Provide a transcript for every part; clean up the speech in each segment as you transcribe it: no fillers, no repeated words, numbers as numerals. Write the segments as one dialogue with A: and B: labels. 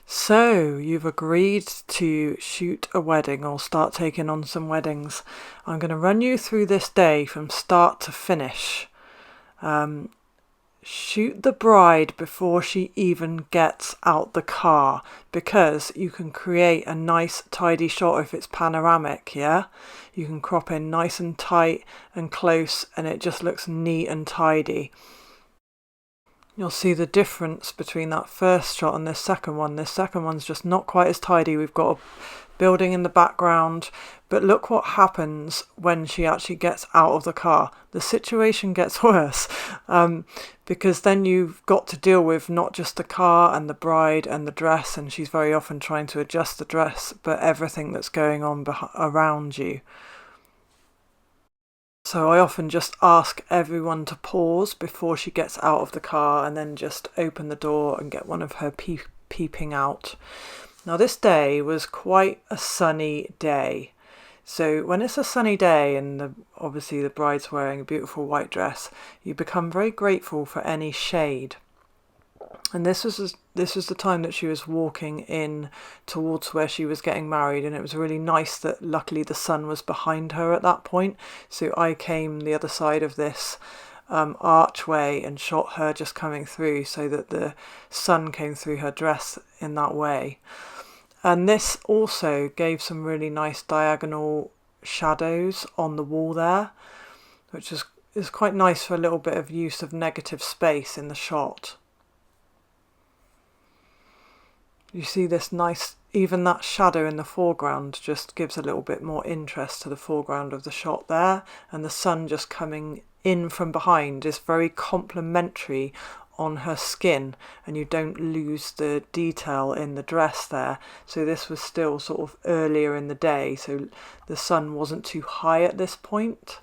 A: So, you've agreed to shoot a wedding or start taking on some weddings. I'm going to run you through this day from start to finish. Shoot the bride before she even gets out the car, because you can create a nice tidy shot if it's panoramic, yeah? You can crop in nice and tight and close and it just looks neat and tidy. You'll see the difference between that first shot and this second one. This second one's just not quite as tidy. We've got a building in the background, but look what happens when she actually gets out of the car. The situation gets worse, because then you've got to deal with not just the car and the bride and the dress, and she's very often trying to adjust the dress, but everything that's going on around you. So I often just ask everyone to pause before she gets out of the car and then just open the door and get one of her peeping out. Now this day was quite a sunny day. So when it's a sunny day and obviously the bride's wearing a beautiful white dress, you become very grateful for any shade. And this was the time that she was walking in towards where she was getting married, and it was really nice that luckily the sun was behind her at that point. So I came the other side of this archway and shot her just coming through, so that the sun came through her dress in that way. And this also gave some really nice diagonal shadows on the wall there, which is quite nice for a little bit of use of negative space in the shot. You see this nice, even that shadow in the foreground just gives a little bit more interest to the foreground of the shot there, and the sun just coming in from behind is very complementary on her skin, and you don't lose the detail in the dress there. So this was still sort of earlier in the day, so the sun wasn't too high at this point.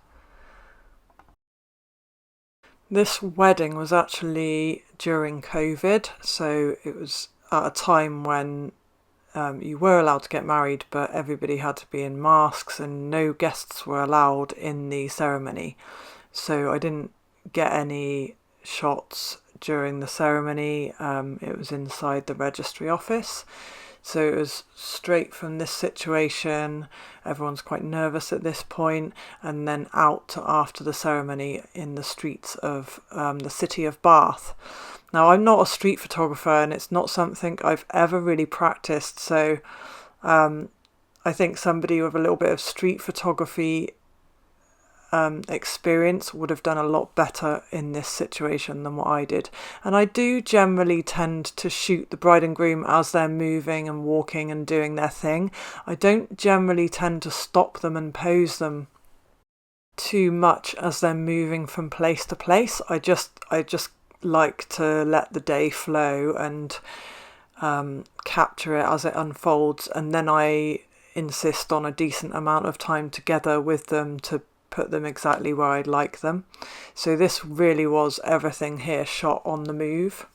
A: This wedding was actually during COVID, so it was at a time when you were allowed to get married, but everybody had to be in masks and no guests were allowed in the ceremony. So I didn't get any shots during the ceremony. It was inside the registry office. So it was straight from this situation. Everyone's quite nervous at this point, and then out to after the ceremony in the streets of the city of Bath. Now, I'm not a street photographer and it's not something I've ever really practiced. So I think somebody with a little bit of street photography experience would have done a lot better in this situation than what I did. And I do generally tend to shoot the bride and groom as they're moving and walking and doing their thing. I don't generally tend to stop them and pose them too much as they're moving from place to place. I just like to let the day flow and capture it as it unfolds, and then I insist on a decent amount of time together with them to put them exactly where I'd like them. So this really was everything here shot on the move.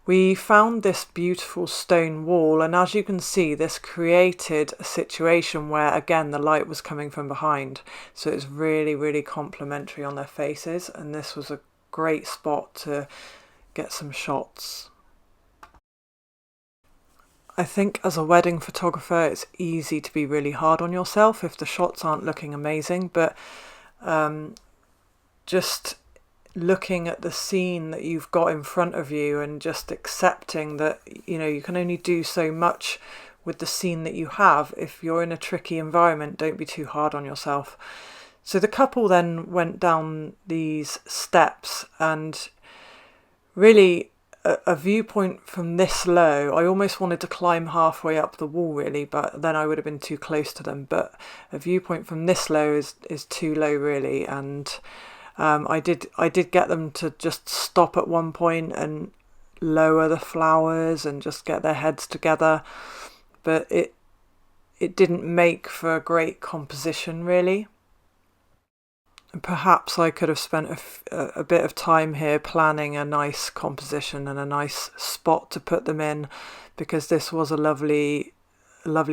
A: We found this beautiful stone wall, and as you can see, this created a situation where again the light was coming from behind, so it's really, really complimentary on their faces, and this was a great spot to get some shots. I think as a wedding photographer it's easy to be really hard on yourself if the shots aren't looking amazing, but just looking at the scene that you've got in front of you and just accepting that, you know, you can only do so much with the scene that you have. If you're in a tricky environment, don't be too hard on yourself. So the couple then went down these steps, and really a viewpoint from this low, I almost wanted to climb halfway up the wall really, but then I would have been too close to them. But a viewpoint from this low is too low really, and I did get them to just stop at one point and lower the flowers and just get their heads together, but it didn't make for a great composition really. Perhaps I could have spent a bit of time here planning a nice composition and a nice spot to put them in, because this was a lovely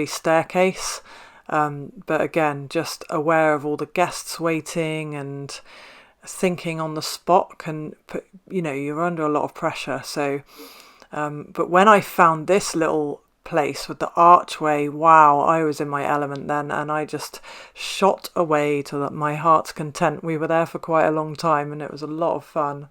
A: staircase. But again, just aware of all the guests waiting and thinking on the spot can put, you know, you're under a lot of pressure. So But when I found this little place with the archway, wow, I was in my element then, and I just shot away to my heart's content. We were there for quite a long time and it was a lot of fun.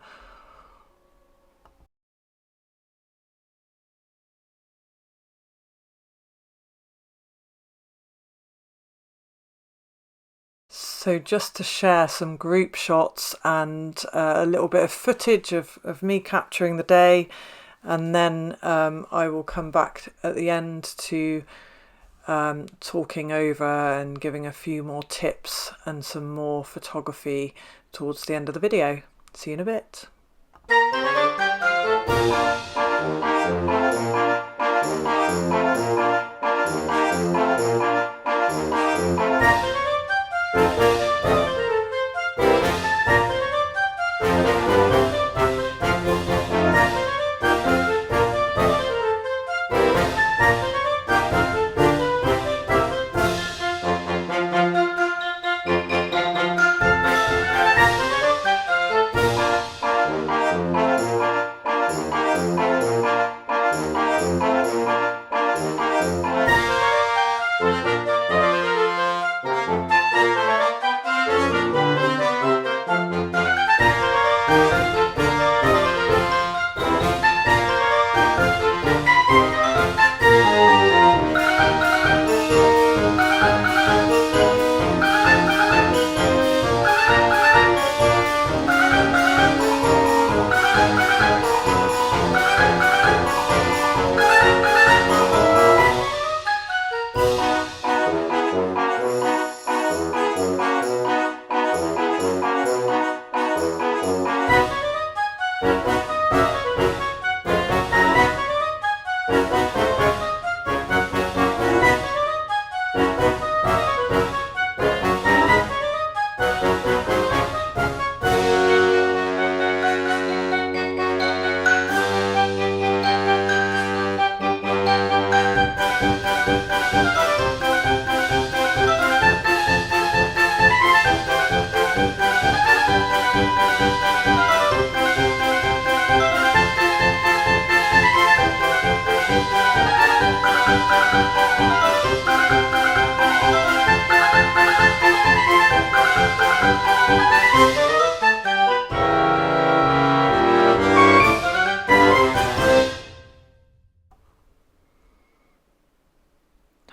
A: So just to share some group shots and a little bit of footage of me capturing the day, and then I will come back at the end to talking over and giving a few more tips and some more photography towards the end of the video. See you in a bit.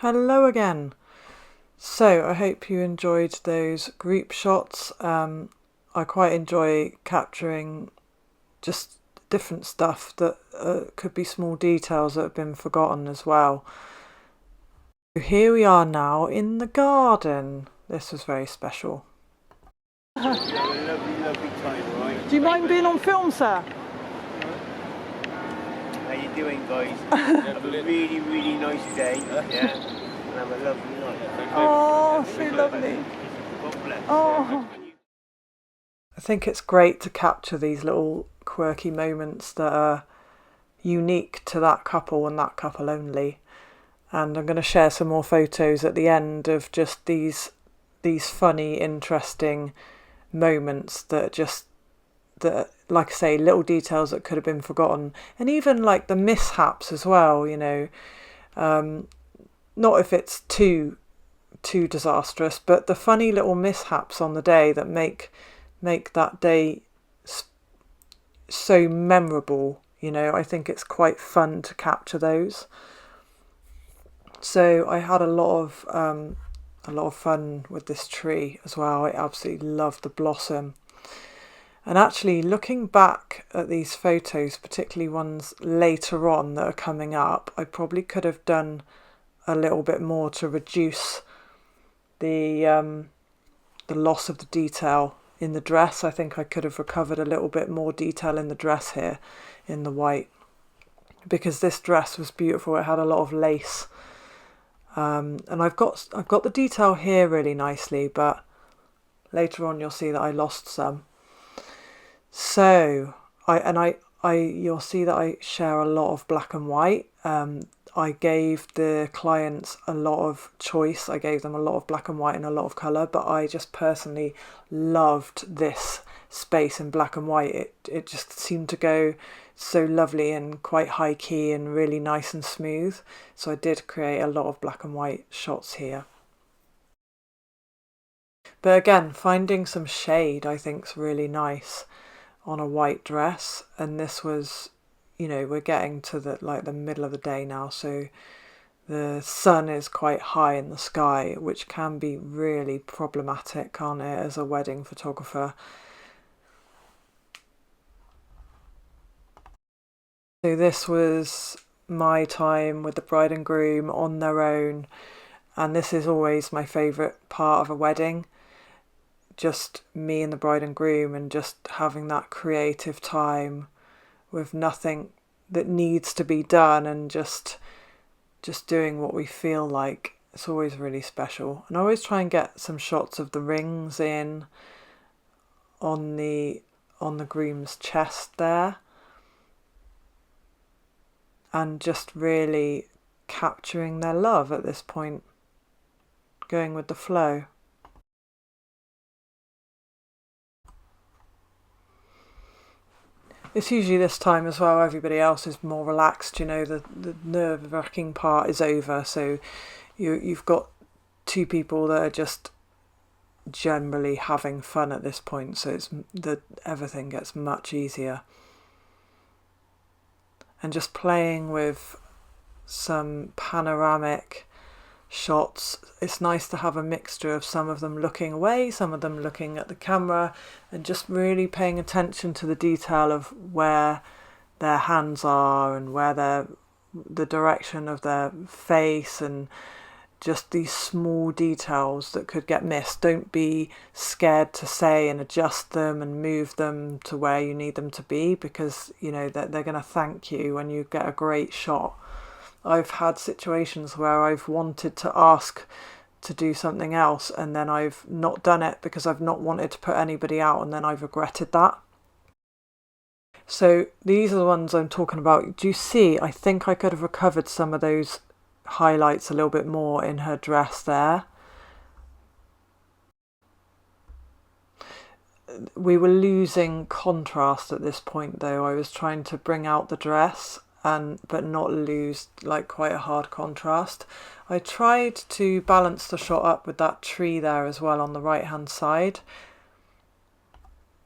A: Hello again. So I hope you enjoyed those group shots. I quite enjoy capturing just different stuff that could be small details that have been forgotten as well. So here we are now in the garden. This was very special.
B: Lovely time, right?
A: Do you mind being on film, sir?
B: How you doing, guys? Have a really, really nice day, yeah? And have a lovely night.
A: Oh, so lovely.
B: God bless.
A: Oh. I think it's great to capture these little quirky moments that are unique to that couple and that couple only. And I'm going to share some more photos at the end of just these funny, interesting moments that like I say, little details that could have been forgotten, and even like the mishaps as well, you know, not if it's too disastrous, but the funny little mishaps on the day that make that day so memorable, you know. I think it's quite fun to capture those. So I had a lot of fun with this tree as well. I absolutely loved the blossom. And actually, looking back at these photos, particularly ones later on that are coming up, I probably could have done a little bit more to reduce the loss of the detail in the dress. I think I could have recovered a little bit more detail in the dress here, in the white, because this dress was beautiful. It had a lot of lace, and I've got the detail here really nicely, but later on you'll see that I lost some. So you'll see that I share a lot of black and white. I gave the clients a lot of choice. I gave them a lot of black and white and a lot of colour, but I just personally loved this space in black and white, it just seemed to go so lovely and quite high key and really nice and smooth. So I did create a lot of black and white shots here. But again, finding some shade I think is really nice on a white dress. And this was, you know, we're getting to the middle of the day now, so the sun is quite high in the sky, which can be really problematic, can't it, as a wedding photographer. So this was my time with the bride and groom on their own, and this is always my favourite part of a wedding. Just me and the bride and groom, and just having that creative time with nothing that needs to be done, and just doing what we feel like. It's always really special. And I always try and get some shots of the rings in on the groom's chest there, and just really capturing their love at this point, going with the flow. It's usually this time as well, everybody else is more relaxed, you know, the nerve-wracking part is over, so you've got two people that are just generally having fun at this point, so everything gets much easier. And just playing with some panoramic shots. It's nice to have a mixture of some of them looking away, some of them looking at the camera, and just really paying attention to the detail of where their hands are and where the direction of their face, and just these small details that could get missed. Don't be scared to say and adjust them and move them to where you need them to be, because you know that they're going to thank you when you get a great shot. I've had situations where I've wanted to ask to do something else, and then I've not done it because I've not wanted to put anybody out, and then I've regretted that. So these are the ones I'm talking about. Do you see? I think I could have recovered some of those highlights a little bit more in her dress there. We were losing contrast at this point though. I was trying to bring out the dress but not lose like quite a hard contrast. I tried to balance the shot up with that tree there as well on the right hand side.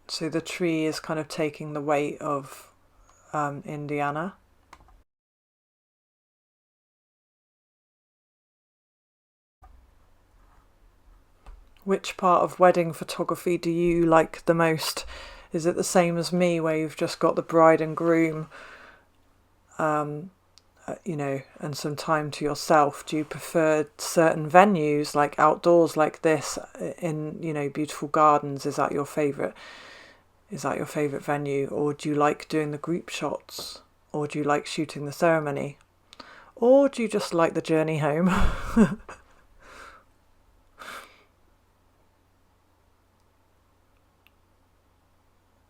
A: So the tree is kind of taking the weight of Indiana. Which part of wedding photography do you like the most? Is it the same as me, where you've just got the bride and groom, you know, and some time to yourself? Do you prefer certain venues, like outdoors like this, in, you know, beautiful gardens? Is that your favourite? Is that your favourite venue? Or do you like doing the group shots? Or do you like shooting the ceremony? Or do you just like the journey home?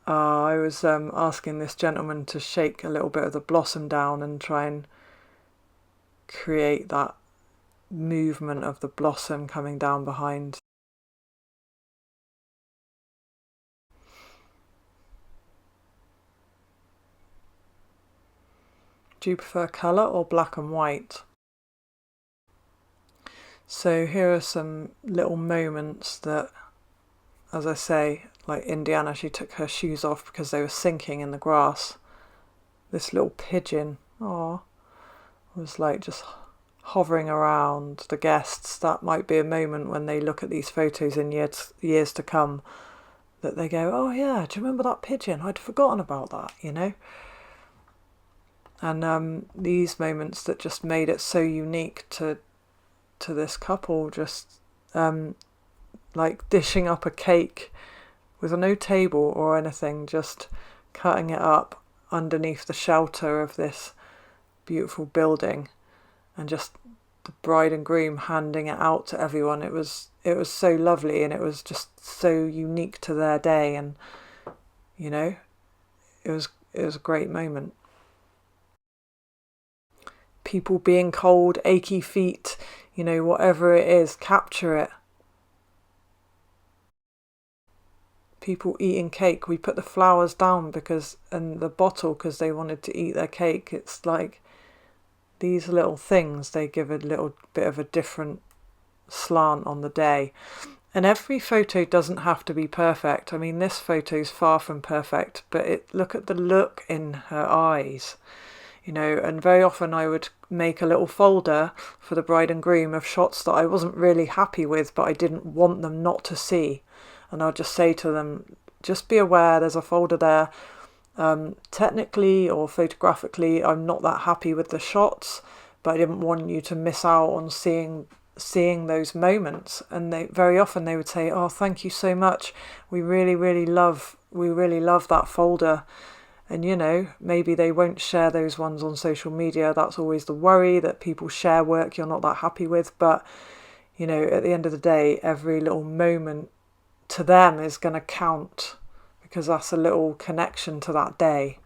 A: I was asking this gentleman to shake a little bit of the blossom down and try and create that movement of the blossom coming down behind. Do you prefer colour or black and white? So here are some little moments that, as I say, like Indiana, she took her shoes off because they were sinking in the grass. This little pigeon, was like just hovering around the guests. That might be a moment when they look at these photos in years to come, that they go, oh yeah, do you remember that pigeon? I'd forgotten about that, you know? And these moments that just made it so unique to this couple, just like dishing up a cake with no table or anything, just cutting it up underneath the shelter of this beautiful building, and just the bride and groom handing it out to everyone. It was so lovely, and it was just so unique to their day, and you know, it was a great moment. People being cold, achy feet, you know, whatever it is, capture it. people eating cake. We put the flowers down and the bottle because they wanted to eat their cake. It's like these little things, they give a little bit of a different slant on the day. And every photo doesn't have to be perfect. I mean, this photo's far from perfect, but look at the look in her eyes, you know. And very often I would make a little folder for the bride and groom of shots that I wasn't really happy with, but I didn't want them not to see. And I'll just say to them, just be aware there's a folder there. Technically or photographically, I'm not that happy with the shots, but I didn't want you to miss out on seeing those moments. And very often they would say, oh, thank you so much, we really love that folder. And you know, maybe they won't share those ones on social media. That's always the worry, that people share work you're not that happy with. But you know, at the end of the day, every little moment to them is going to count, because that's a little connection to that day.